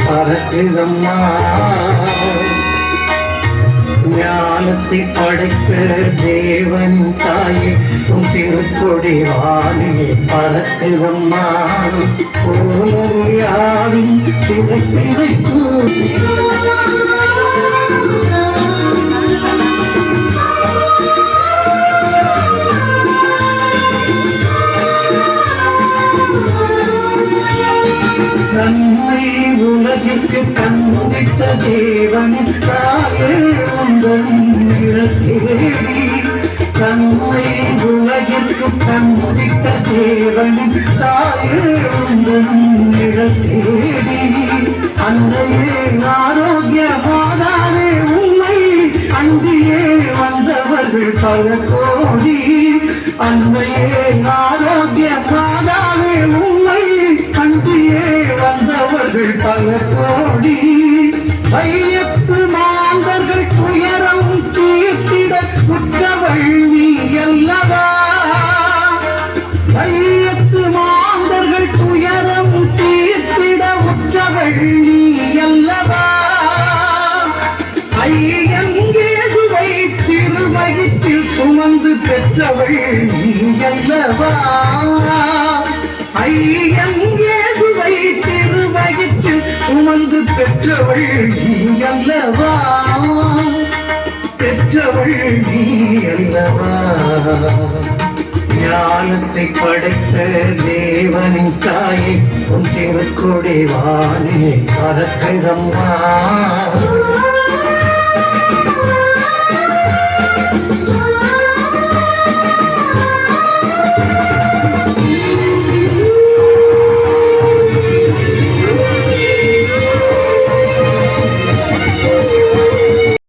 பறக்குதம்மா. ஞானத்தை படைத்த தேவன் தாயே உன் திருக்கொடி வானிலே பறக்குதம்மா. யாரும் சிறப்பிடைக்கு தன்னை உலகிற்கு தந்திட்ட தேவன் தாயே உந்தன் நிழல் தன்னை உலகிற்கு தந்திட்ட தேவன் தாயே உந்தன் நிழல் அன்றையே ஆரோக்கிய மாதாவே உண்மை அன்றியே வந்தவர்கள் பல கோடி. அன்னையே ஆரோக்கிய மாதாவே உண்மை அன்றியே வந்தவர்கள் பல கோடி. வையத்து மாந்தர்கள் துயரம் தீர்த்திட உற்றவள் நீ அல்லவா. வையத்து மாந்தர்கள் துயரம் தீர்த்திட உற்றவள் நீ அல்லவா. ஐயங்கேசுவை திருவயிற்றில் சுமந்து பெற்றவள் நீ அல்லவா. ஐயங்கேசுவை திருவயிற்றில் சுமந்து பெற்றவள் நீ அல்லவா. பெற்றவள் நீ அல்லவா. ஞானத்தை படைத்த தேவனின் தாயை உன் திருக்கொடி வானிலே பறக்குதம்மா.